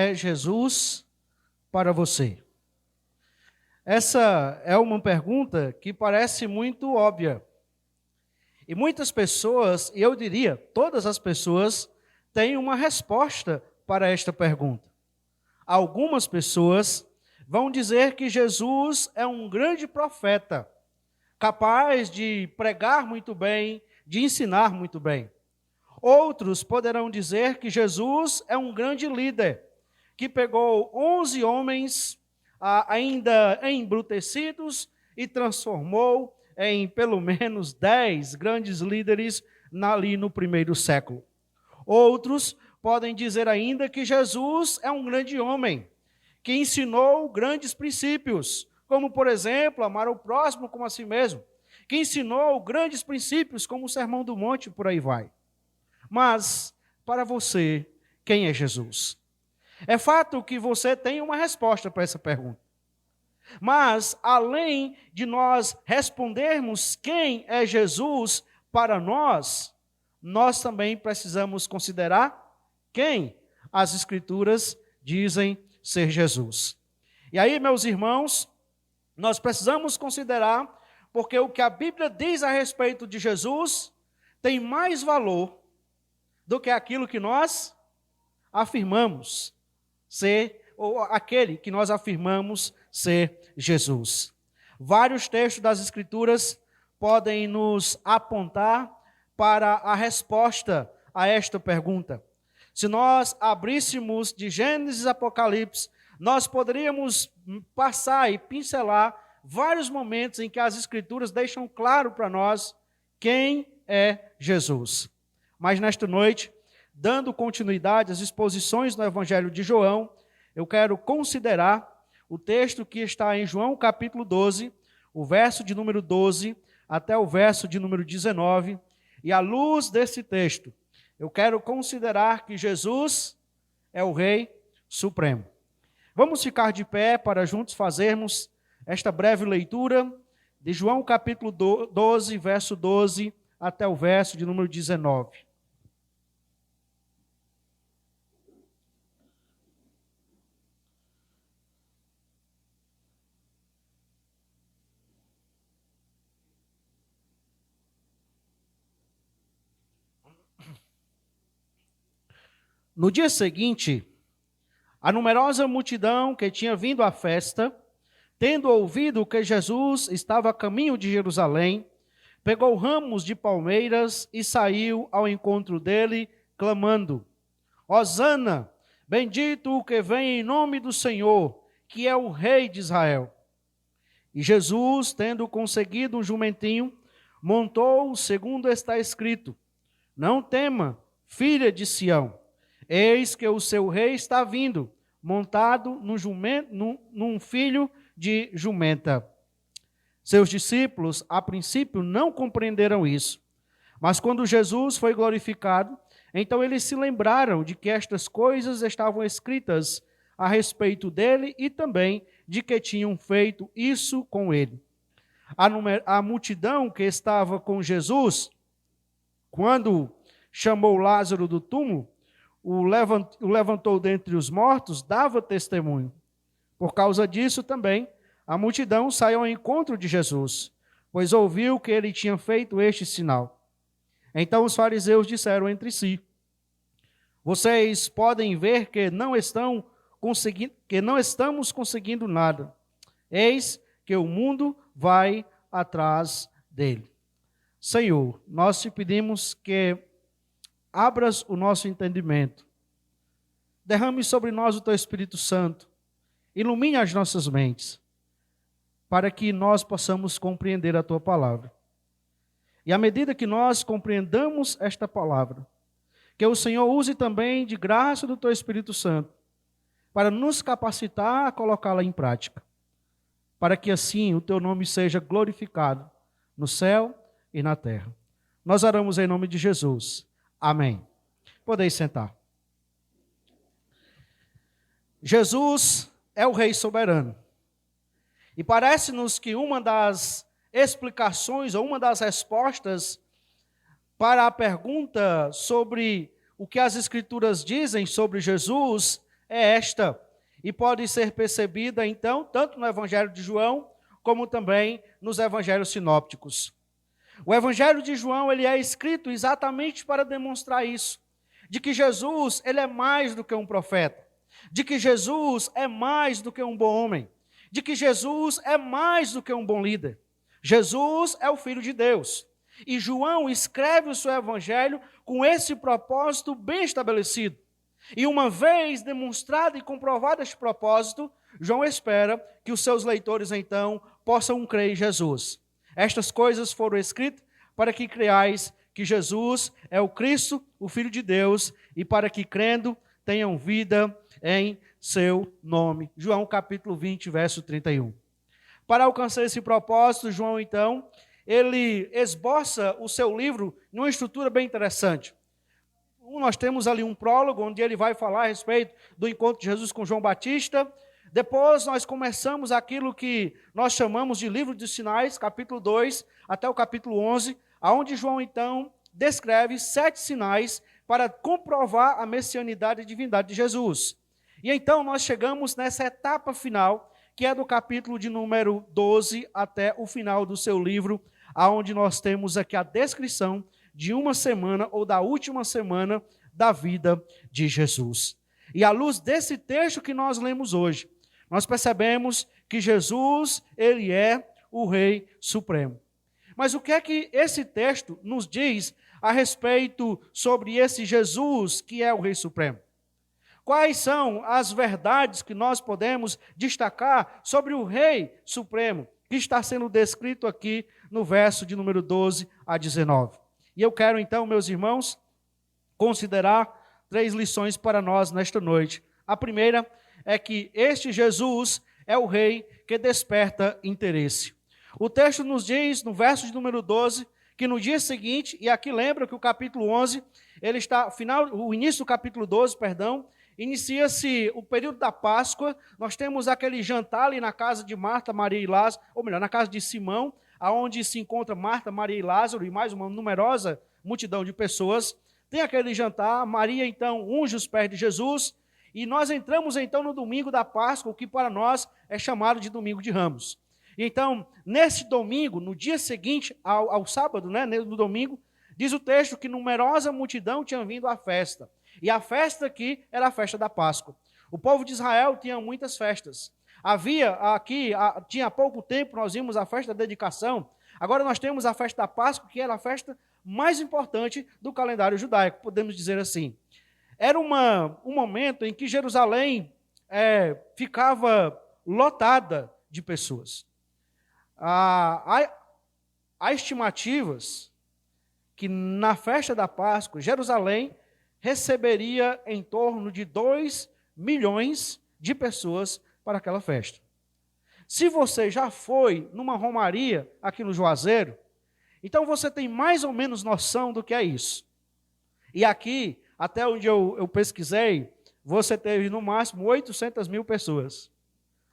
é Jesus para você? Essa é uma pergunta que parece muito óbvia. E muitas pessoas, e eu diria, todas as pessoas, têm uma resposta para esta pergunta. Algumas pessoas vão dizer que Jesus é um grande profeta, capaz de pregar muito bem, de ensinar muito bem. Outros poderão dizer que Jesus é um grande líder, que pegou 11 homens ainda embrutecidos e transformou em pelo menos 10 grandes líderes ali no primeiro século. Outros podem dizer ainda que Jesus é um grande homem, que ensinou grandes princípios, como, por exemplo, amar o próximo como a si mesmo, que ensinou grandes princípios, como o Sermão do Monte, por aí vai. Mas, para você, quem é Jesus? É fato que você tem uma resposta para essa pergunta. Mas, além de nós respondermos quem é Jesus para nós também precisamos considerar quem as Escrituras dizem ser Jesus. E aí, meus irmãos, nós precisamos considerar, porque o que a Bíblia diz a respeito de Jesus tem mais valor do que aquilo que nós afirmamos ser, ou aquele que nós afirmamos ser Jesus. Vários textos das Escrituras podem nos apontar para a resposta a esta pergunta. Se nós abríssemos de Gênesis e Apocalipse, nós poderíamos passar e pincelar vários momentos em que as Escrituras deixam claro para nós quem é Jesus. Mas nesta noite, dando continuidade às exposições no Evangelho de João, eu quero considerar o texto que está em João capítulo 12, o verso de número 12 até o verso de número 19, e à luz desse texto, eu quero considerar que Jesus é o Rei Supremo. Vamos ficar de pé para juntos fazermos esta breve leitura de João capítulo 12, verso 12 até o verso de número 19. No dia seguinte, a numerosa multidão que tinha vindo à festa, tendo ouvido que Jesus estava a caminho de Jerusalém, pegou ramos de palmeiras e saiu ao encontro dele, clamando: Hosana, bendito o que vem em nome do Senhor, que é o Rei de Israel. E Jesus, tendo conseguido um jumentinho, montou, segundo está escrito: Não tema, filha de Sião, eis que o seu rei está vindo, montado num filho de jumenta. Seus discípulos, a princípio, não compreenderam isso. Mas quando Jesus foi glorificado, então eles se lembraram de que estas coisas estavam escritas a respeito dele e também de que tinham feito isso com ele. A multidão que estava com Jesus, quando chamou Lázaro do túmulo, o levantou dentre os mortos, dava testemunho. Por causa disso também, a multidão saiu ao encontro de Jesus, pois ouviu que ele tinha feito este sinal. Então os fariseus disseram entre si: Vocês podem ver que não estamos conseguindo nada. Eis que o mundo vai atrás dele. Senhor, nós te pedimos que abras o nosso entendimento, derrame sobre nós o teu Espírito Santo, ilumine as nossas mentes, para que nós possamos compreender a tua palavra. E à medida que nós compreendamos esta palavra, que o Senhor use também de graça do teu Espírito Santo, para nos capacitar a colocá-la em prática, para que assim o teu nome seja glorificado no céu e na terra. Nós oramos em nome de Jesus. Amém. Podeis sentar. Jesus é o Rei soberano. E parece-nos que uma das explicações ou uma das respostas para a pergunta sobre o que as Escrituras dizem sobre Jesus é esta, e pode ser percebida, então, tanto no Evangelho de João, como também nos Evangelhos sinópticos. O Evangelho de João, ele é escrito exatamente para demonstrar isso, de que Jesus, ele é mais do que um profeta, de que Jesus é mais do que um bom homem, de que Jesus é mais do que um bom líder. Jesus é o Filho de Deus. E João escreve o seu Evangelho com esse propósito bem estabelecido. E uma vez demonstrado e comprovado este propósito, João espera que os seus leitores, então, possam crer em Jesus. Estas coisas foram escritas para que creiais que Jesus é o Cristo, o Filho de Deus, e para que, crendo, tenham vida em seu nome. João capítulo 20, verso 31. Para alcançar esse propósito, João, então, ele esboça o seu livro numa estrutura bem interessante. Nós temos ali um prólogo, onde ele vai falar a respeito do encontro de Jesus com João Batista. Depois nós começamos aquilo que nós chamamos de livro dos sinais, capítulo 2 até o capítulo 11, onde João, então, descreve 7 sinais para comprovar a messianidade e divindade de Jesus. E então nós chegamos nessa etapa final, que é do capítulo de número 12 até o final do seu livro, onde nós temos aqui a descrição de uma semana ou da última semana da vida de Jesus. E à luz desse texto que nós lemos hoje, nós percebemos que Jesus, ele é o Rei Supremo. Mas o que é que esse texto nos diz a respeito sobre esse Jesus que é o Rei Supremo? Quais são as verdades que nós podemos destacar sobre o Rei Supremo, que está sendo descrito aqui no verso de número 12 a 19? E eu quero então, meus irmãos, considerar 3 lições para nós nesta noite. A primeira é que este Jesus é o Rei que desperta interesse. O texto nos diz, no verso de número 12, que no dia seguinte, e aqui lembra que o capítulo 11, ele está, o início do capítulo 12, inicia-se o período da Páscoa. Nós temos aquele jantar ali na casa de Marta, Maria e Lázaro, ou melhor, na casa de Simão, aonde se encontra Marta, Maria e Lázaro, e mais uma numerosa multidão de pessoas. Tem aquele jantar, Maria então unge os pés de Jesus, e nós entramos então no domingo da Páscoa, o que para nós é chamado de domingo de Ramos. E então, nesse domingo, no dia seguinte ao sábado, no domingo, diz o texto que numerosa multidão tinha vindo à festa. E a festa aqui era a festa da Páscoa. O povo de Israel tinha muitas festas. Tinha há pouco tempo, nós vimos a festa da dedicação. Agora nós temos a festa da Páscoa, que era a festa mais importante do calendário judaico, podemos dizer assim. Era um momento em que Jerusalém ficava lotada de pessoas. Há estimativas que na festa da Páscoa, Jerusalém receberia em torno de 2 milhões de pessoas para aquela festa. Se você já foi numa romaria aqui no Juazeiro, então você tem mais ou menos noção do que é isso. E aqui, até onde eu pesquisei, você teve no máximo 800 mil pessoas.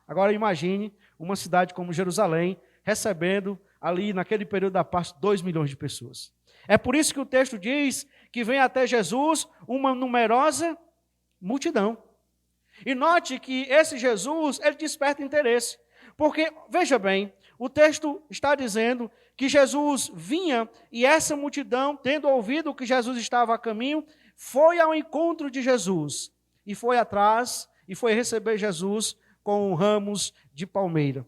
Agora imagine uma cidade como Jerusalém recebendo ali naquele período da Páscoa 2 milhões de pessoas. É por isso que o texto diz que vem até Jesus uma numerosa multidão. E note que esse Jesus, ele desperta interesse. Porque, veja bem, o texto está dizendo que Jesus vinha e essa multidão, tendo ouvido que Jesus estava a caminho, foi ao encontro de Jesus e foi atrás e foi receber Jesus com ramos de palmeira.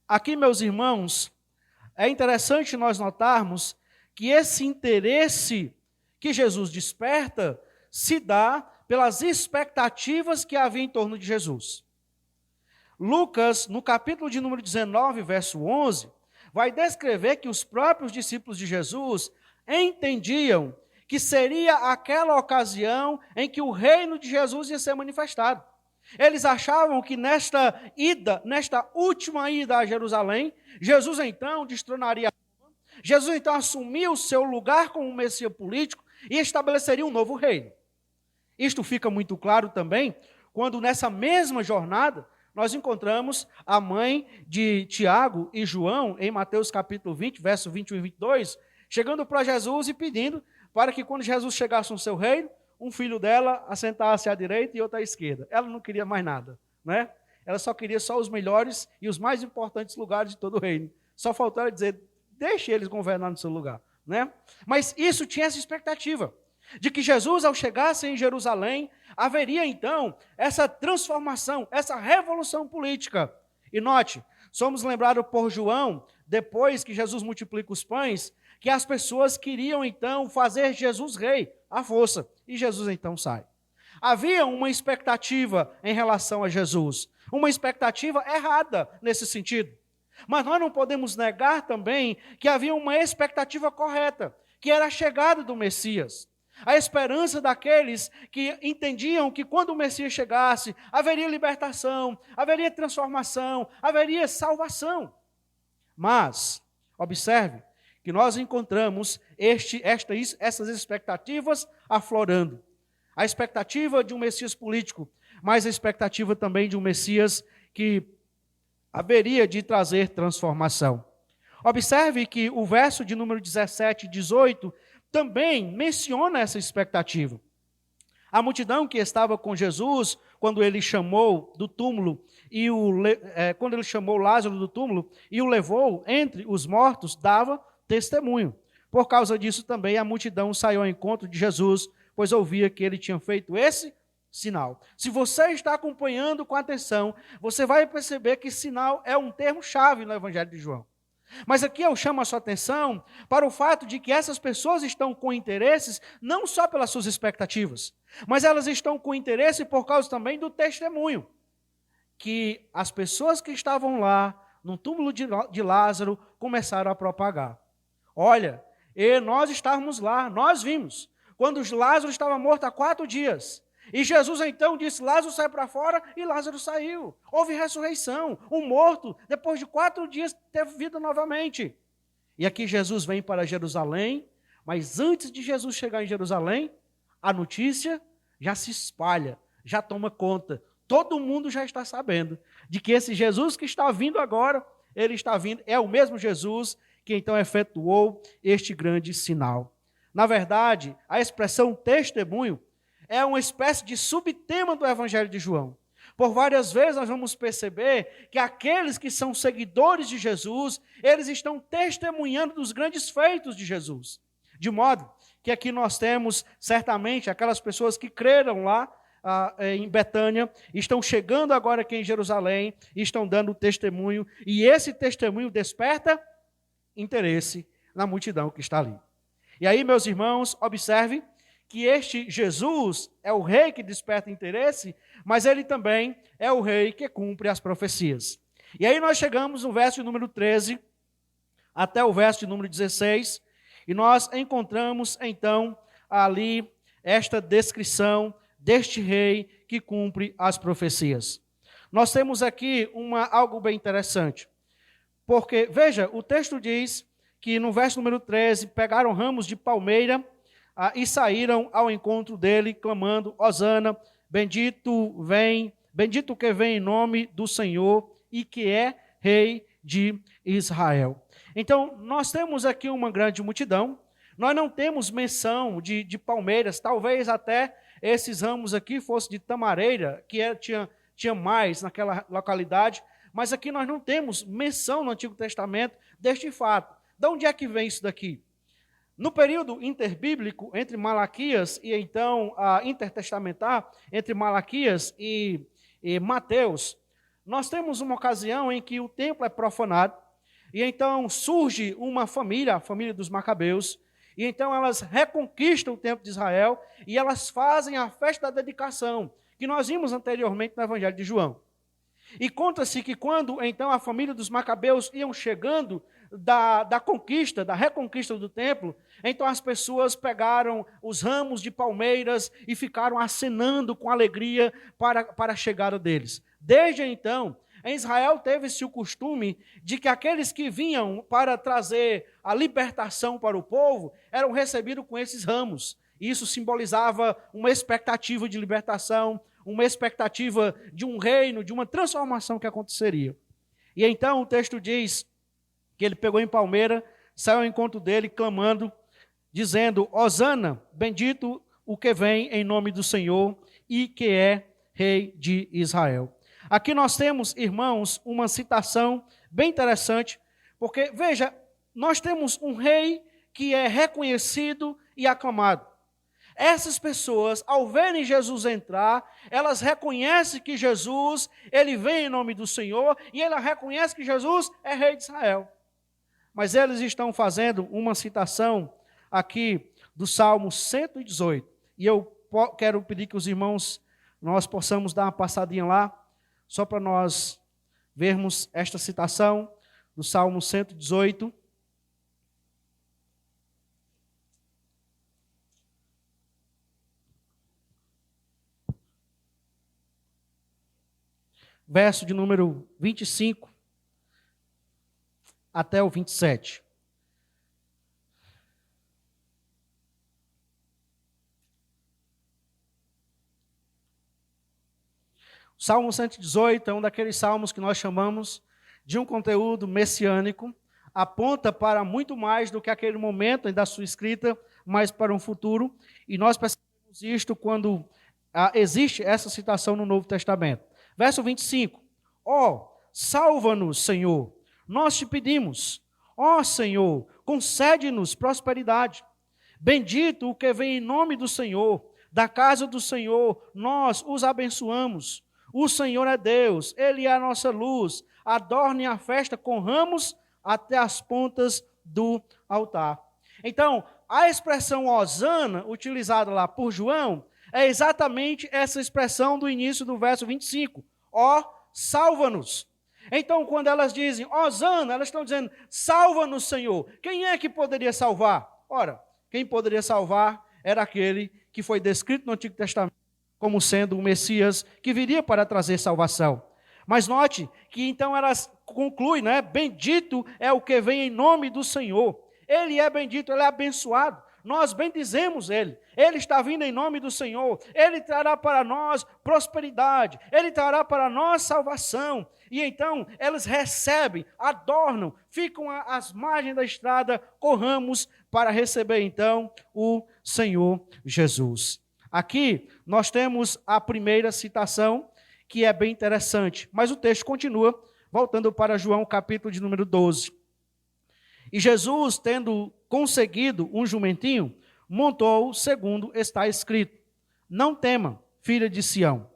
Aqui, meus irmãos, é interessante nós notarmos que esse interesse que Jesus desperta se dá pelas expectativas que havia em torno de Jesus. Lucas, no capítulo de número 19, verso 11, vai descrever que os próprios discípulos de Jesus entendiam que seria aquela ocasião em que o reino de Jesus ia ser manifestado. Eles achavam que nesta última ida a Jerusalém, Jesus então destronaria Roma, Jesus então assumia o seu lugar como Messias político e estabeleceria um novo reino. Isto fica muito claro também quando nessa mesma jornada nós encontramos a mãe de Tiago e João, em Mateus capítulo 20, verso 21 e 22, chegando para Jesus e pedindo para que quando Jesus chegasse no seu reino, um filho dela assentasse à direita e outro à esquerda. Ela não queria mais nada, né? Ela só queria só os melhores e os mais importantes lugares de todo o reino. Só faltou ela dizer, deixe eles governar no seu lugar, né? Mas isso tinha essa expectativa, de que Jesus, ao chegasse em Jerusalém, haveria então essa transformação, essa revolução política. E note, somos lembrados por João, depois que Jesus multiplica os pães, que as pessoas queriam então fazer Jesus rei à força, e Jesus então sai. Havia uma expectativa em relação a Jesus, uma expectativa errada nesse sentido. Mas nós não podemos negar também que havia uma expectativa correta, que era a chegada do Messias. A esperança daqueles que entendiam que quando o Messias chegasse, haveria libertação, haveria transformação, haveria salvação. Mas, observe que nós encontramos essas expectativas aflorando. A expectativa de um Messias político, mas a expectativa também de um Messias que haveria de trazer transformação. Observe que o verso de número 17 e 18 também menciona essa expectativa. A multidão que estava com Jesus, quando ele chamou do túmulo, quando ele chamou Lázaro do túmulo e o levou entre os mortos, dava testemunho. Por causa disso também a multidão saiu ao encontro de Jesus, pois ouvia que ele tinha feito esse sinal. Se você está acompanhando com atenção, você vai perceber que sinal é um termo-chave no Evangelho de João. Mas aqui eu chamo a sua atenção para o fato de que essas pessoas estão com interesses não só pelas suas expectativas, mas elas estão com interesse por causa também do testemunho que as pessoas que estavam lá no túmulo de Lázaro começaram a propagar. Olha, nós estávamos lá, nós vimos, quando Lázaro estava morto há 4 dias. E Jesus então disse, Lázaro sai para fora, e Lázaro saiu. Houve ressurreição. O morto, depois de 4 dias, teve vida novamente. E aqui Jesus vem para Jerusalém, mas antes de Jesus chegar em Jerusalém, a notícia já se espalha, já toma conta. Todo mundo já está sabendo de que esse Jesus que está vindo agora, ele está vindo, é o mesmo Jesus que então efetuou este grande sinal. Na verdade, a expressão testemunho é uma espécie de subtema do Evangelho de João. Por várias vezes nós vamos perceber que aqueles que são seguidores de Jesus, eles estão testemunhando dos grandes feitos de Jesus. De modo que aqui nós temos, certamente, aquelas pessoas que creram lá em Betânia, estão chegando agora aqui em Jerusalém, e estão dando testemunho, e esse testemunho desperta interesse na multidão que está ali. E aí, meus irmãos, observe que este Jesus é o rei que desperta interesse, mas ele também é o rei que cumpre as profecias. E aí nós chegamos no verso número 13 até o verso de número 16, e nós encontramos então ali esta descrição deste rei que cumpre as profecias. Nós temos aqui algo bem interessante, porque, veja, o texto diz que no verso número 13, pegaram ramos de palmeira e saíram ao encontro dele, clamando, Hosana, bendito que vem em nome do Senhor e que é rei de Israel. Então, nós temos aqui uma grande multidão, nós não temos menção de palmeiras, talvez até esses ramos aqui fossem de tamareira, que tinha mais naquela localidade, mas aqui nós não temos menção no Antigo Testamento deste fato. De onde é que vem isso daqui? No período interbíblico, entre Malaquias e então intertestamentar, entre Malaquias e Mateus, nós temos uma ocasião em que o templo é profanado, e então surge uma família, a família dos Macabeus, e então elas reconquistam o templo de Israel, e elas fazem a festa da dedicação, que nós vimos anteriormente no Evangelho de João. E conta-se que quando então a família dos Macabeus iam chegando da conquista, da reconquista do templo, então as pessoas pegaram os ramos de palmeiras e ficaram acenando com alegria para a chegada deles. Desde então, em Israel teve-se o costume de que aqueles que vinham para trazer a libertação para o povo eram recebidos com esses ramos. Isso simbolizava uma expectativa de libertação, uma expectativa de um reino, de uma transformação que aconteceria. E então o texto diz que ele pegou em palmeira, saiu ao encontro dele, clamando, dizendo, Hosana, bendito o que vem em nome do Senhor e que é Rei de Israel. Aqui nós temos, irmãos, uma citação bem interessante, porque, veja, nós temos um rei que é reconhecido e aclamado. Essas pessoas, ao verem Jesus entrar, elas reconhecem que Jesus, ele vem em nome do Senhor, e ela reconhece que Jesus é Rei de Israel. Mas eles estão fazendo uma citação aqui do Salmo 118, e eu quero pedir que os irmãos, nós possamos dar uma passadinha lá, só para nós vermos esta citação do Salmo 118. Verso de número 25 até o 27. O Salmo 118 é um daqueles salmos que nós chamamos de um conteúdo messiânico, aponta para muito mais do que aquele momento da sua escrita, mas para um futuro, e nós percebemos isto quando existe essa citação no Novo Testamento. Verso 25, salva-nos, Senhor, nós te pedimos, Senhor, concede-nos prosperidade. Bendito o que vem em nome do Senhor, da casa do Senhor, nós os abençoamos. O Senhor é Deus, Ele é a nossa luz, adorne a festa com ramos até as pontas do altar. Então, a expressão hosana, utilizada lá por João, é exatamente essa expressão do início do verso 25. Salva-nos. Então, quando elas dizem hosana, elas estão dizendo, salva-nos, Senhor. Quem é que poderia salvar? Ora, quem poderia salvar era aquele que foi descrito no Antigo Testamento como sendo o Messias que viria para trazer salvação. Mas note que então elas concluem, né? Bendito é o que vem em nome do Senhor. Ele é bendito, ele é abençoado. Nós bendizemos ele. Ele está vindo em nome do Senhor. Ele trará para nós prosperidade. Ele trará para nós salvação. E então elas recebem, adornam, ficam às margens da estrada, corramos para receber então o Senhor Jesus. Aqui nós temos a primeira citação, que é bem interessante, mas o texto continua, voltando para João, capítulo de número 12. E Jesus, tendo conseguido um jumentinho, montou segundo está escrito: não tema, filha de Sião,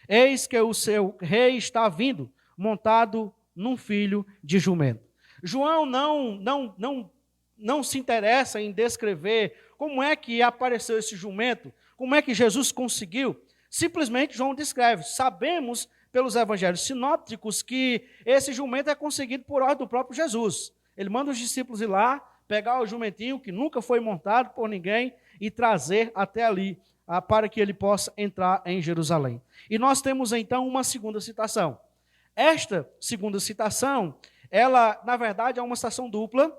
eis que o seu rei está vindo, montado num filho de jumento. João não se interessa em descrever como é que apareceu esse jumento, como é que Jesus conseguiu. Simplesmente João descreve. Sabemos pelos evangelhos sinópticos que esse jumento é conseguido por ordem do próprio Jesus. Ele manda os discípulos ir lá, pegar o jumentinho que nunca foi montado por ninguém e trazer até ali, para que ele possa entrar em Jerusalém. E nós temos então uma segunda citação. Esta segunda citação, ela na verdade é uma citação dupla,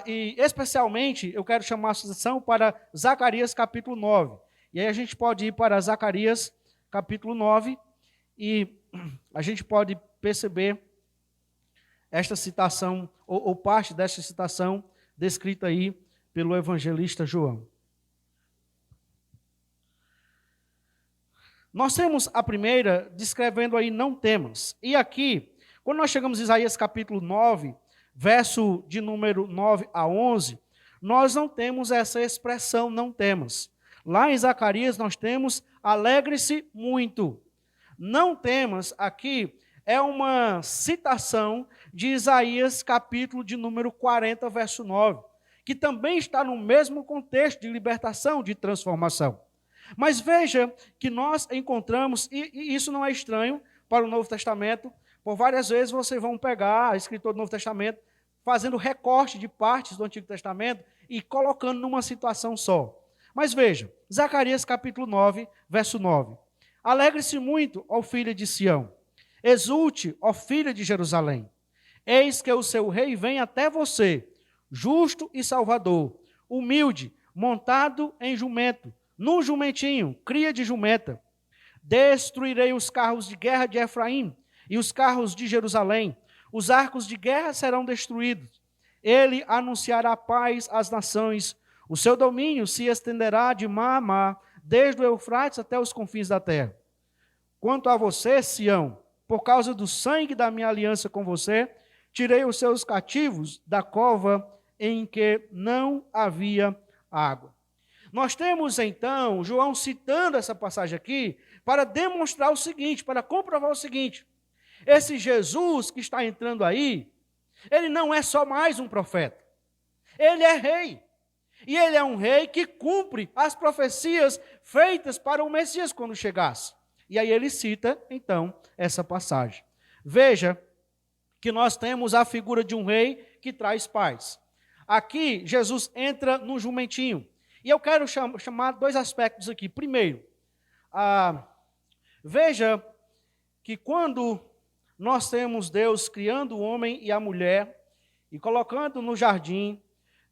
e especialmente eu quero chamar a atenção para Zacarias capítulo 9. E aí a gente pode ir para Zacarias capítulo 9 e a gente pode perceber esta citação, ou parte desta citação descrita aí pelo evangelista João. Nós temos a primeira descrevendo aí não temas. E aqui, quando nós chegamos em Isaías capítulo 9, verso de número 9 a 11, nós não temos essa expressão não temas. Lá em Zacarias nós temos alegre-se muito. Não temas aqui é uma citação de Isaías capítulo de número 40, verso 9, que também está no mesmo contexto de libertação, de transformação. Mas veja que nós encontramos, e isso não é estranho para o Novo Testamento, por várias vezes vocês vão pegar a escritor do Novo Testamento, fazendo recorte de partes do Antigo Testamento e colocando numa situação só. Mas veja, Zacarias capítulo 9, verso 9. Alegre-se muito, ó filha de Sião, exulte, ó filha de Jerusalém. Eis que o seu rei vem até você, justo e salvador, humilde, montado em jumento, num jumentinho, cria de jumenta. Destruirei os carros de guerra de Efraim e os carros de Jerusalém. Os arcos de guerra serão destruídos. Ele anunciará paz às nações. O seu domínio se estenderá de mar a mar, desde o Eufrates até os confins da terra. Quanto a você, Sião, por causa do sangue da minha aliança com você, tirei os seus cativos da cova em que não havia água. Nós temos, então, João citando essa passagem aqui para demonstrar o seguinte, para comprovar o seguinte: esse Jesus que está entrando aí, ele não é só mais um profeta, ele é rei. E ele é um rei que cumpre as profecias feitas para o Messias quando chegasse. E aí ele cita, então, essa passagem. Veja que nós temos a figura de um rei que traz paz. Aqui, Jesus entra no jumentinho. E eu quero chamar dois aspectos aqui. Primeiro, veja que quando nós temos Deus criando o homem e a mulher e colocando no jardim,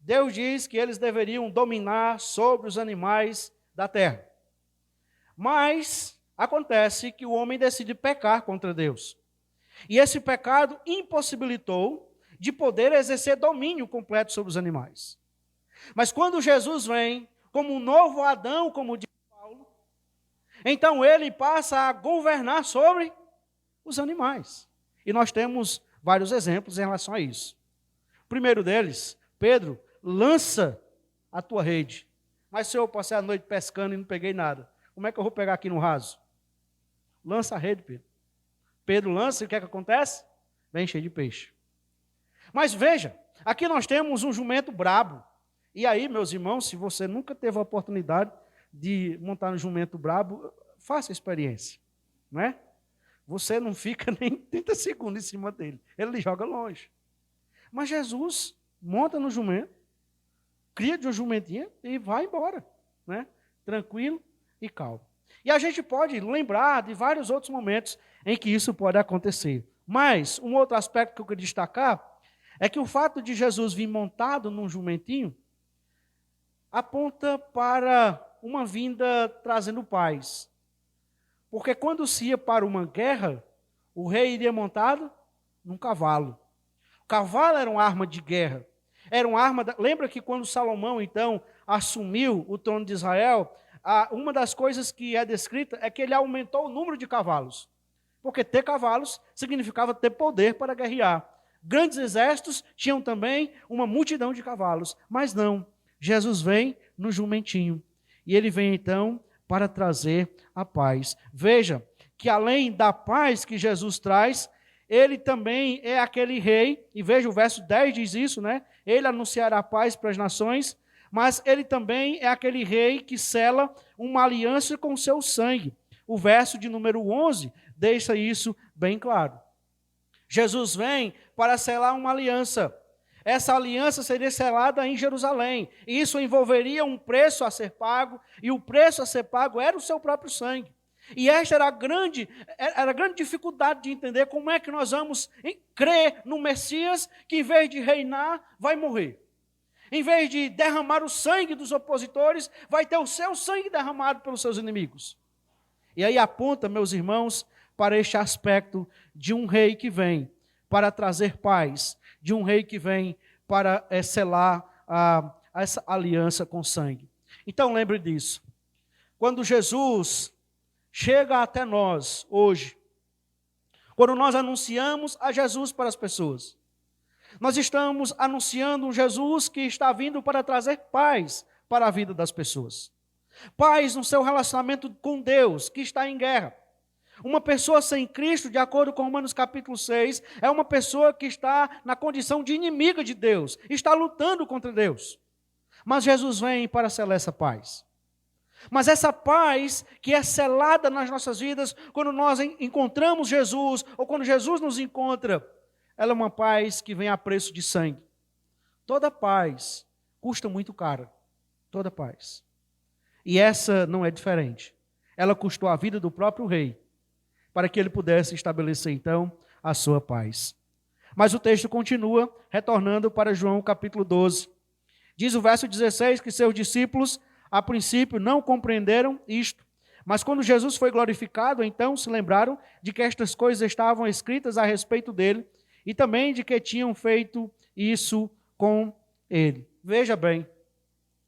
Deus diz que eles deveriam dominar sobre os animais da terra. Mas acontece que o homem decide pecar contra Deus. E esse pecado impossibilitou de poder exercer domínio completo sobre os animais. Mas quando Jesus vem, como um novo Adão, como diz Paulo, então ele passa a governar sobre os animais. E nós temos vários exemplos em relação a isso. O primeiro deles, Pedro, lança a tua rede. Mas se eu passei a noite pescando e não peguei nada, como é que eu vou pegar aqui no raso? Lança a rede, Pedro. Pedro lança e o que é que acontece? Vem cheio de peixe. Mas veja, aqui nós temos um jumento brabo. E aí, meus irmãos, se você nunca teve a oportunidade de montar um jumento brabo, faça a experiência, não é? Você não fica nem 30 segundos em cima dele. Ele lhe joga longe. Mas Jesus monta no jumento, cria de uma jumentinha e vai embora, né? Tranquilo e calmo. E a gente pode lembrar de vários outros momentos em que isso pode acontecer. Mas um outro aspecto que eu queria destacar é que o fato de Jesus vir montado num jumentinho aponta para uma vinda trazendo paz. Porque quando se ia para uma guerra, o rei iria montado num cavalo. O cavalo era uma arma de guerra. Era uma arma. Lembra que quando Salomão, então, assumiu o trono de Israel, uma das coisas que é descrita é que ele aumentou o número de cavalos. Porque ter cavalos significava ter poder para guerrear. Grandes exércitos tinham também uma multidão de cavalos. Mas não, Jesus vem no jumentinho. E ele vem, então, para trazer a paz. Veja que além da paz que Jesus traz, ele também é aquele rei, e veja o verso 10 diz isso, né? Ele anunciará a paz para as nações, mas ele também é aquele rei que sela uma aliança com o seu sangue. O verso de número 11 deixa isso bem claro. Jesus vem para selar uma aliança. Essa aliança seria selada em Jerusalém. E isso envolveria um preço a ser pago, e o preço a ser pago era o seu próprio sangue. E esta era a grande dificuldade de entender como é que nós vamos crer no Messias que, em vez de reinar, vai morrer. Em vez de derramar o sangue dos opositores, vai ter o seu sangue derramado pelos seus inimigos. E aí aponta, meus irmãos, para este aspecto de um rei que vem para trazer paz, de um rei que vem para selar essa aliança com sangue. Então lembre disso. Quando Jesus chega até nós hoje, quando nós anunciamos a Jesus para as pessoas, nós estamos anunciando um Jesus que está vindo para trazer paz para a vida das pessoas. Paz no seu relacionamento com Deus, que está em guerra. Uma pessoa sem Cristo, de acordo com Romanos capítulo 6, é uma pessoa que está na condição de inimiga de Deus, está lutando contra Deus. Mas Jesus vem para selar essa paz. Mas essa paz que é selada nas nossas vidas, quando nós encontramos Jesus, ou quando Jesus nos encontra, ela é uma paz que vem a preço de sangue. Toda paz custa muito caro. Toda paz. E essa não é diferente. Ela custou a vida do próprio rei, para que ele pudesse estabelecer, então, a sua paz. Mas o texto continua, retornando para João capítulo 12. Diz o verso 16 que seus discípulos, a princípio, não compreenderam isto. Mas quando Jesus foi glorificado, então se lembraram de que estas coisas estavam escritas a respeito dele, e também de que tinham feito isso com ele. Veja bem,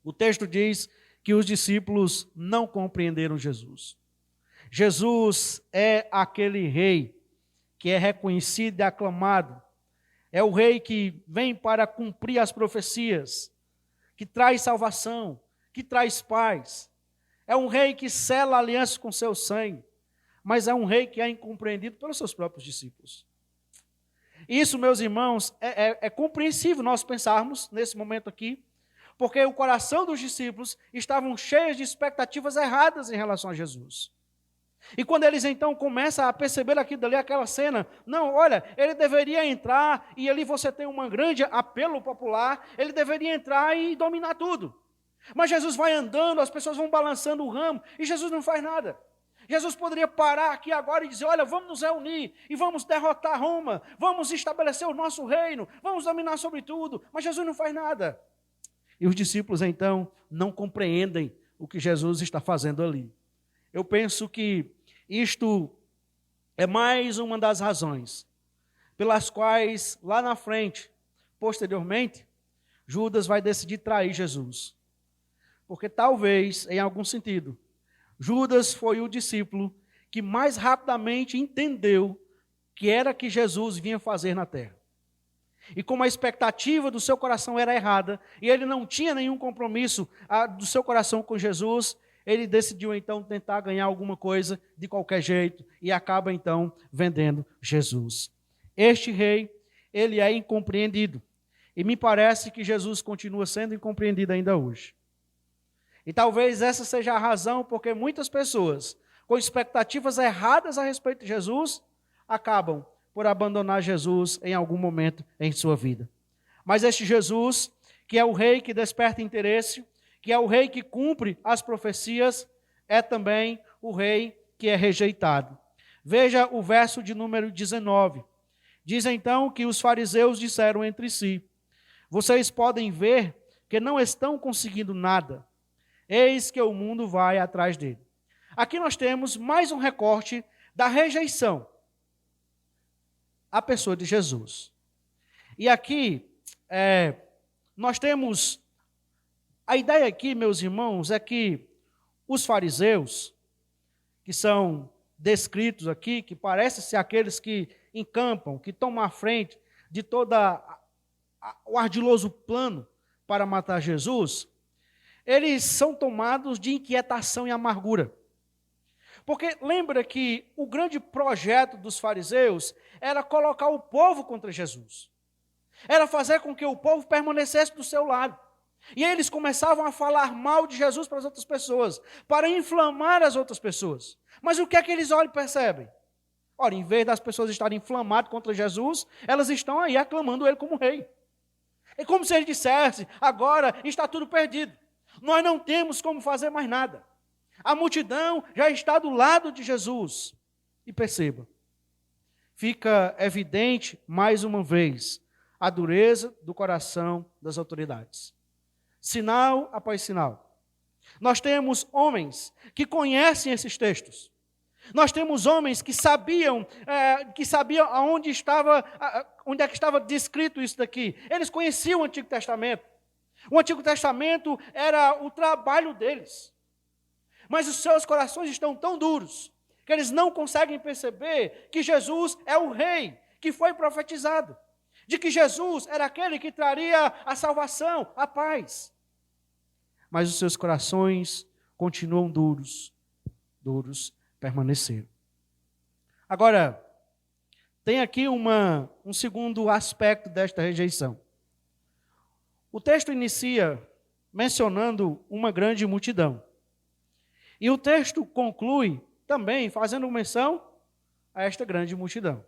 o texto diz que os discípulos não compreenderam Jesus. Jesus é aquele rei que é reconhecido e aclamado. É o rei que vem para cumprir as profecias, que traz salvação, que traz paz. É um rei que sela a aliança com seu sangue, mas é um rei que é incompreendido pelos seus próprios discípulos. Isso, meus irmãos, é compreensível nós pensarmos nesse momento aqui, porque o coração dos discípulos estavam cheios de expectativas erradas em relação a Jesus. E quando eles então começam a perceber aquilo dali, aquela cena, não, olha, ele deveria entrar, e ali você tem um grande apelo popular, ele deveria entrar e dominar tudo. Mas Jesus vai andando, as pessoas vão balançando o ramo, e Jesus não faz nada. Jesus poderia parar aqui agora e dizer, olha, vamos nos reunir, e vamos derrotar Roma, vamos estabelecer o nosso reino, vamos dominar sobre tudo, mas Jesus não faz nada. E os discípulos então não compreendem o que Jesus está fazendo ali. Eu penso que isto é mais uma das razões pelas quais, lá na frente, posteriormente, Judas vai decidir trair Jesus. Porque talvez, em algum sentido, Judas foi o discípulo que mais rapidamente entendeu que era que Jesus vinha fazer na terra. E como a expectativa do seu coração era errada, e ele não tinha nenhum compromisso do seu coração com Jesus, ele decidiu então tentar ganhar alguma coisa de qualquer jeito e acaba então vendendo Jesus. Este rei, ele é incompreendido. E me parece que Jesus continua sendo incompreendido ainda hoje. E talvez essa seja a razão porque muitas pessoas, com expectativas erradas a respeito de Jesus, acabam por abandonar Jesus em algum momento em sua vida. Mas este Jesus, que é o rei que desperta interesse, que é o rei que cumpre as profecias, é também o rei que é rejeitado. Veja o verso de número 19. Diz então que os fariseus disseram entre si, vocês podem ver que não estão conseguindo nada, eis que o mundo vai atrás dele. Aqui nós temos mais um recorte da rejeição à pessoa de Jesus. E aqui nós temos a ideia aqui, meus irmãos, é que os fariseus, que são descritos aqui, que parecem ser aqueles que encampam, que tomam a frente de todo o ardiloso plano para matar Jesus, eles são tomados de inquietação e amargura. Porque lembra que o grande projeto dos fariseus era colocar o povo contra Jesus. Era fazer com que o povo permanecesse do seu lado. E eles começavam a falar mal de Jesus para as outras pessoas, para inflamar as outras pessoas. Mas o que é que eles olham e percebem? Ora, em vez das pessoas estarem inflamadas contra Jesus, elas estão aí aclamando ele como rei. É como se ele dissesse, agora está tudo perdido. Nós não temos como fazer mais nada. A multidão já está do lado de Jesus. E perceba, fica evidente mais uma vez a dureza do coração das autoridades. Sinal após sinal. Nós temos homens que conhecem esses textos. Nós temos homens que sabiam onde é que estava descrito isso daqui. Eles conheciam o Antigo Testamento. O Antigo Testamento era o trabalho deles. Mas os seus corações estão tão duros que eles não conseguem perceber que Jesus é o rei que foi profetizado. De que Jesus era aquele que traria a salvação, a paz. Mas os seus corações continuam duros permaneceram. Agora, tem aqui um segundo aspecto desta rejeição. O texto inicia mencionando uma grande multidão. E o texto conclui também fazendo menção a esta grande multidão.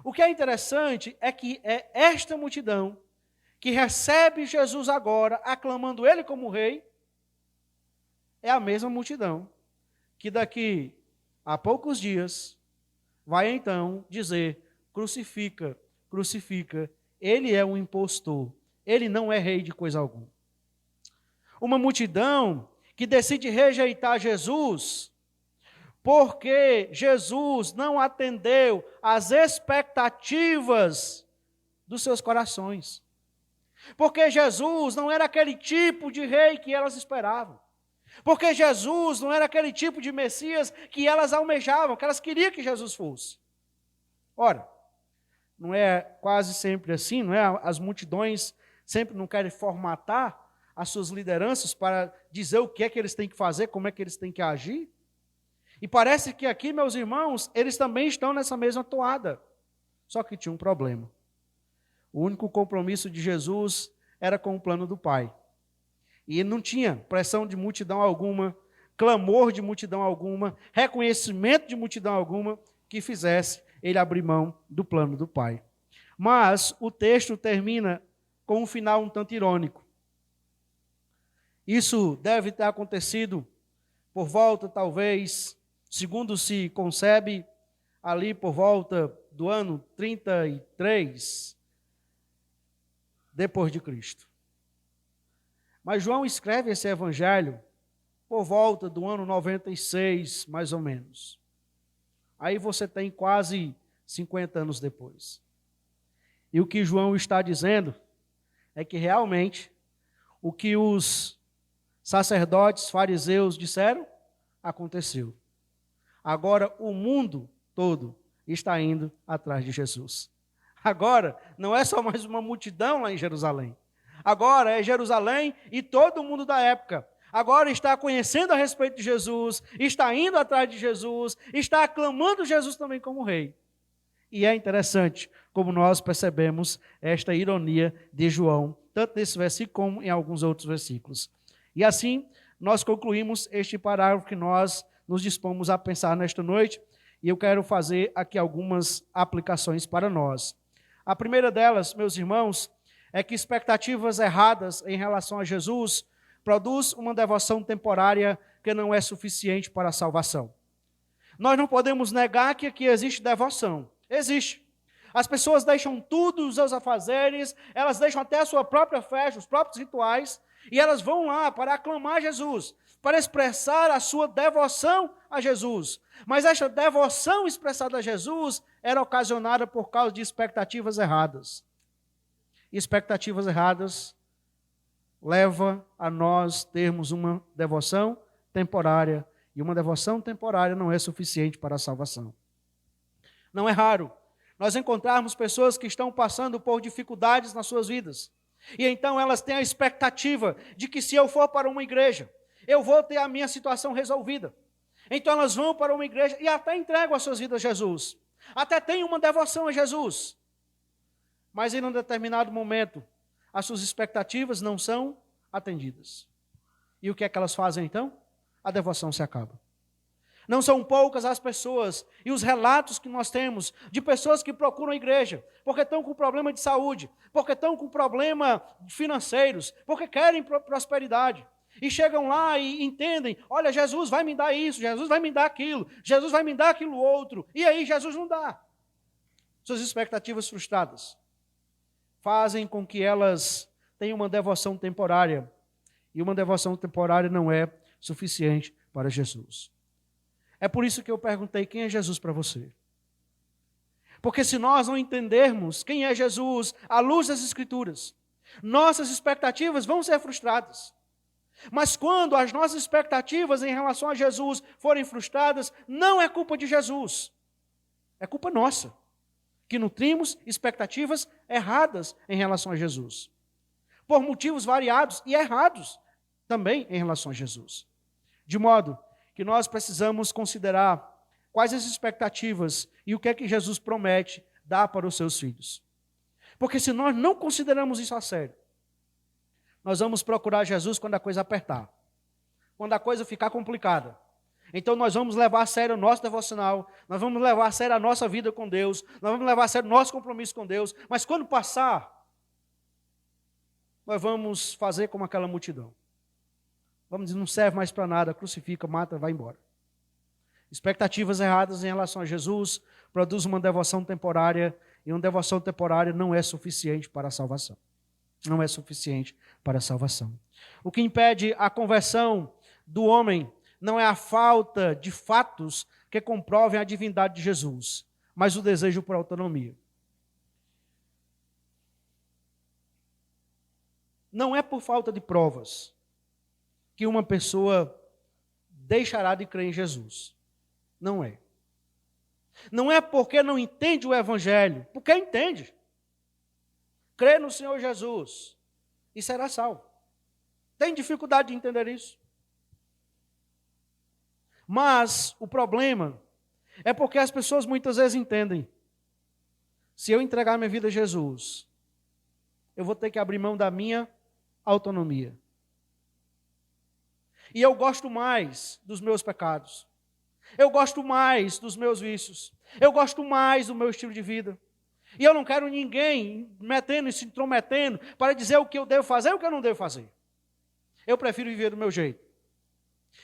O que é interessante é que é esta multidão que recebe Jesus agora, aclamando ele como rei, é a mesma multidão que daqui a poucos dias vai então dizer, crucifica, crucifica, ele é um impostor, ele não é rei de coisa alguma. Uma multidão que decide rejeitar Jesus, porque Jesus não atendeu às expectativas dos seus corações. Porque Jesus não era aquele tipo de rei que elas esperavam. Porque Jesus não era aquele tipo de Messias que elas almejavam, que elas queriam que Jesus fosse. Ora, não é quase sempre assim, não é? As multidões sempre não querem formatar as suas lideranças para dizer o que é que eles têm que fazer, como é que eles têm que agir. E parece que aqui, meus irmãos, eles também estão nessa mesma toada. Só que tinha um problema. O único compromisso de Jesus era com o plano do Pai. E não tinha pressão de multidão alguma, clamor de multidão alguma, reconhecimento de multidão alguma que fizesse ele abrir mão do plano do Pai. Mas o texto termina com um final um tanto irônico. Isso deve ter acontecido por volta, talvez, segundo se concebe, ali por volta do ano 33 depois de Cristo. Mas João escreve esse evangelho por volta do ano 96, mais ou menos. Aí você tem quase 50 anos depois. E o que João está dizendo é que realmente o que os sacerdotes, fariseus disseram, aconteceu. Agora o mundo todo está indo atrás de Jesus. Agora não é só mais uma multidão lá em Jerusalém. Agora é Jerusalém e todo mundo da época. Agora está conhecendo a respeito de Jesus, está indo atrás de Jesus, está aclamando Jesus também como rei. E é interessante como nós percebemos esta ironia de João, tanto nesse versículo como em alguns outros versículos. E assim, nós concluímos este parágrafo que nós nos dispomos a pensar nesta noite, e eu quero fazer aqui algumas aplicações para nós. A primeira delas, meus irmãos, é que expectativas erradas em relação a Jesus produz uma devoção temporária que não é suficiente para a salvação. Nós não podemos negar que aqui existe devoção. Existe. As pessoas deixam tudo os seus afazeres, elas deixam até a sua própria fé, os próprios rituais, e elas vão lá para aclamar Jesus, para expressar a sua devoção a Jesus. Mas esta devoção expressada a Jesus era ocasionada por causa de expectativas erradas. Expectativas erradas leva a nós termos uma devoção temporária, e uma devoção temporária não é suficiente para a salvação. Não é raro nós encontrarmos pessoas que estão passando por dificuldades nas suas vidas, e então elas têm a expectativa de que se eu for para uma igreja, eu vou ter a minha situação resolvida. Então elas vão para uma igreja e até entregam as suas vidas a Jesus, até têm uma devoção a Jesus, mas em um determinado momento as suas expectativas não são atendidas. E o que é que elas fazem então? A devoção se acaba. Não são poucas as pessoas e os relatos que nós temos de pessoas que procuram a igreja porque estão com problema de saúde, porque estão com problema financeiros, porque querem prosperidade. E chegam lá e entendem, olha, Jesus vai me dar isso, Jesus vai me dar aquilo, Jesus vai me dar aquilo outro. E aí Jesus não dá. Suas expectativas frustradas fazem com que elas tenham uma devoção temporária. E uma devoção temporária não é suficiente para Jesus. É por isso que eu perguntei quem é Jesus para você. Porque se nós não entendermos quem é Jesus à luz das Escrituras, nossas expectativas vão ser frustradas. Mas quando as nossas expectativas em relação a Jesus forem frustradas, não é culpa de Jesus, é culpa nossa, que nutrimos expectativas erradas em relação a Jesus, por motivos variados e errados também em relação a Jesus. De modo que nós precisamos considerar quais as expectativas e o que é que Jesus promete dar para os seus filhos. Porque se nós não consideramos isso a sério, nós vamos procurar Jesus quando a coisa apertar, quando a coisa ficar complicada. Então nós vamos levar a sério o nosso devocional, nós vamos levar a sério a nossa vida com Deus, nós vamos levar a sério o nosso compromisso com Deus, mas quando passar, nós vamos fazer como aquela multidão. Vamos dizer, não serve mais para nada, crucifica, mata, vai embora. Expectativas erradas em relação a Jesus produzem uma devoção temporária, e uma devoção temporária não é suficiente para a salvação. Não é suficiente para a salvação. O que impede a conversão do homem não é a falta de fatos que comprovem a divindade de Jesus, mas o desejo por autonomia. não é por falta de provas que uma pessoa deixará de crer em Jesus. Não é. Não é porque não entende o Evangelho, porque entende. Crê no Senhor Jesus e será salvo. Tem dificuldade de entender isso. Mas o problema é porque as pessoas muitas vezes entendem. Se eu entregar minha vida a Jesus, eu vou ter que abrir mão da minha autonomia. E eu gosto mais dos meus pecados. Eu gosto mais dos meus vícios. Eu gosto mais do meu estilo de vida. E eu não quero ninguém metendo e se intrometendo para dizer o que eu devo fazer e o que eu não devo fazer. Eu prefiro viver do meu jeito.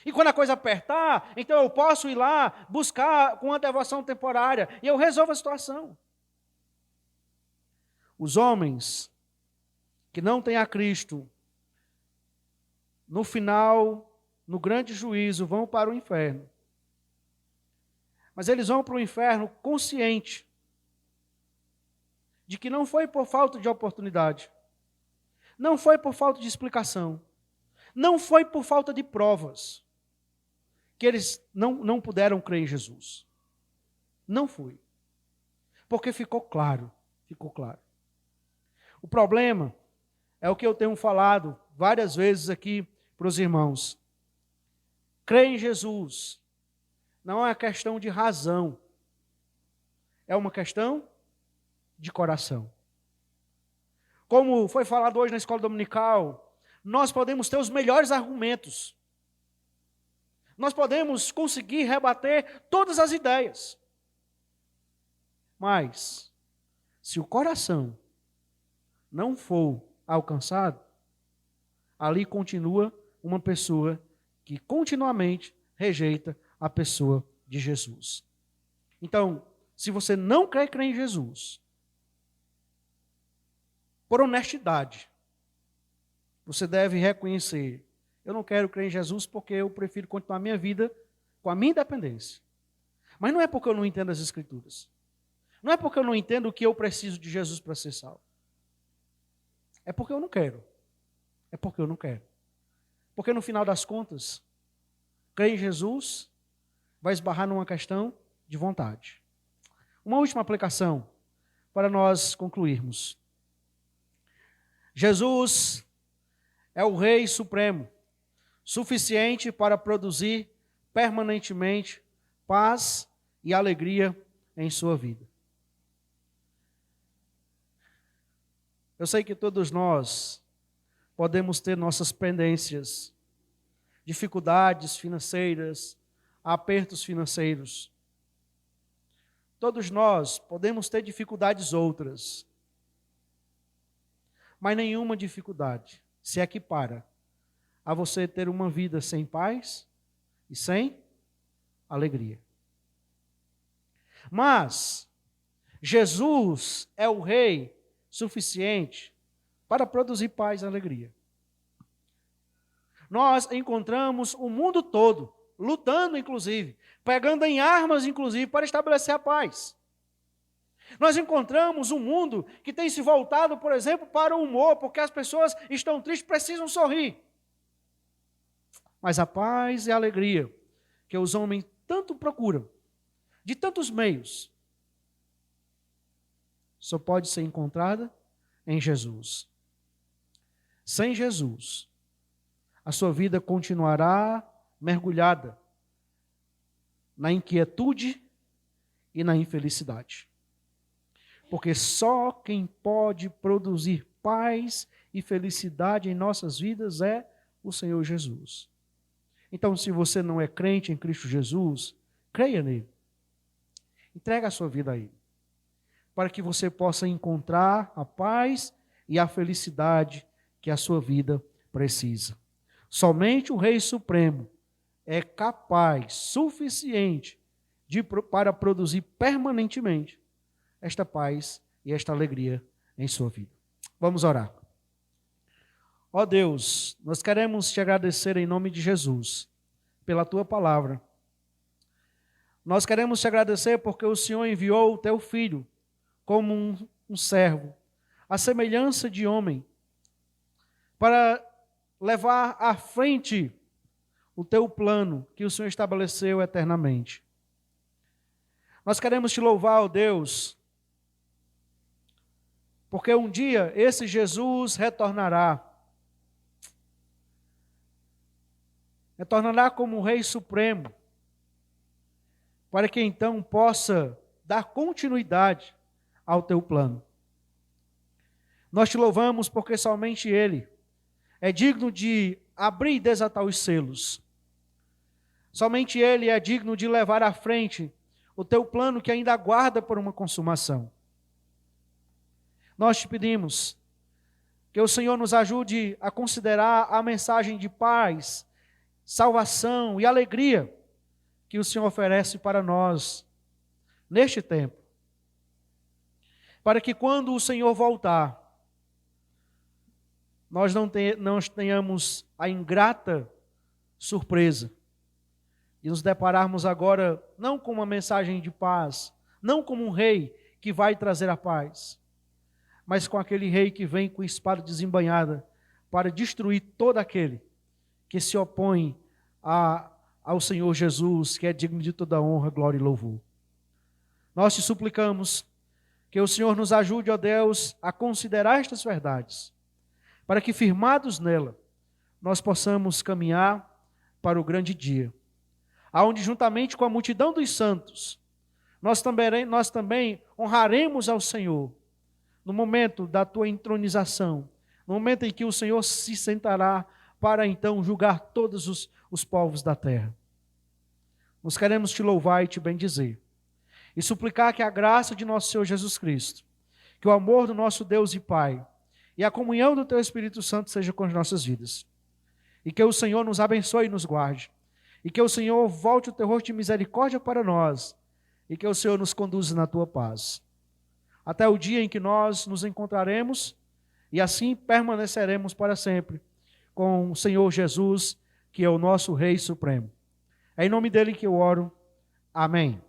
E quando a coisa apertar, então eu posso ir lá buscar com uma devoção temporária e eu resolvo a situação. Os homens que não têm a Cristo, no final, no grande juízo, vão para o inferno. Mas eles vão para o inferno consciente de que não foi por falta de oportunidade, não foi por falta de explicação, não foi por falta de provas que eles não puderam crer em Jesus. Não foi. Porque ficou claro, ficou claro. O problema é o que eu tenho falado várias vezes aqui para os irmãos. Crer em Jesus não é uma questão de razão, é uma questão de coração. Como foi falado hoje na escola dominical, nós podemos ter os melhores argumentos. Nós podemos conseguir rebater todas as ideias. Mas, se o coração não for alcançado, ali continua uma pessoa que continuamente rejeita a pessoa de Jesus. Então, se você não quer crer em Jesus, por honestidade, você deve reconhecer: eu não quero crer em Jesus porque eu prefiro continuar minha vida com a minha independência. Mas não é porque eu não entendo as Escrituras. Não é porque eu não entendo o que eu preciso de Jesus para ser salvo. É porque eu não quero. É porque eu não quero. Porque no final das contas, crer em Jesus vai esbarrar numa questão de vontade. Uma última aplicação para nós concluirmos. Jesus é o Rei Supremo, suficiente para produzir permanentemente paz e alegria em sua vida. Eu sei que todos nós podemos ter nossas pendências, dificuldades financeiras, apertos financeiros. Todos nós podemos ter dificuldades outras, mas nenhuma dificuldade se equipara a você ter uma vida sem paz e sem alegria. Mas Jesus é o Rei suficiente para produzir paz e alegria. Nós encontramos o mundo todo lutando, inclusive, pegando em armas, inclusive, para estabelecer a paz. Nós encontramos um mundo que tem se voltado, por exemplo, para o humor, porque as pessoas estão tristes, precisam sorrir. Mas a paz e a alegria que os homens tanto procuram, de tantos meios, só pode ser encontrada em Jesus. Sem Jesus, a sua vida continuará mergulhada na inquietude e na infelicidade. Porque só quem pode produzir paz e felicidade em nossas vidas é o Senhor Jesus. Então, se você não é crente em Cristo Jesus, creia nele. Entregue a sua vida a ele, para que você possa encontrar a paz e a felicidade que a sua vida precisa. Somente o Rei Supremo é capaz, suficiente, para produzir permanentemente esta paz e esta alegria em sua vida. Vamos orar. Ó Deus, nós queremos te agradecer em nome de Jesus, pela tua palavra. Nós queremos te agradecer porque o Senhor enviou o teu Filho como um servo, à semelhança de homem, para levar à frente o teu plano que o Senhor estabeleceu eternamente. Nós queremos te louvar, ó Deus, porque um dia esse Jesus retornará. Retornará como o Rei Supremo, para que então possa dar continuidade ao teu plano. Nós te louvamos porque somente Ele é digno de abrir e desatar os selos. Somente Ele é digno de levar à frente o teu plano que ainda aguarda por uma consumação. Nós te pedimos que o Senhor nos ajude a considerar a mensagem de paz, salvação e alegria que o Senhor oferece para nós neste tempo. Para que quando o Senhor voltar, nós não tenhamos a ingrata surpresa de nos depararmos agora não com uma mensagem de paz, não como um rei que vai trazer a paz, mas com aquele rei que vem com espada desembainhada para destruir todo aquele que se opõe ao Senhor Jesus, que é digno de toda honra, glória e louvor. Nós te suplicamos que o Senhor nos ajude, ó Deus, a considerar estas verdades, para que, firmados nela, nós possamos caminhar para o grande dia, aonde juntamente com a multidão dos santos, nós também honraremos ao Senhor, no momento da tua entronização, no momento em que o Senhor se sentará para então julgar todos os povos da terra. Nós queremos te louvar e te bendizer, e suplicar que a graça de nosso Senhor Jesus Cristo, que o amor do nosso Deus e Pai, e a comunhão do teu Espírito Santo seja com as nossas vidas, e que o Senhor nos abençoe e nos guarde, e que o Senhor volte o teu rosto de misericórdia para nós, e que o Senhor nos conduza na tua paz, até o dia em que nós nos encontraremos, e assim permaneceremos para sempre, com o Senhor Jesus, que é o nosso Rei Supremo. É em nome dele que eu oro. Amém.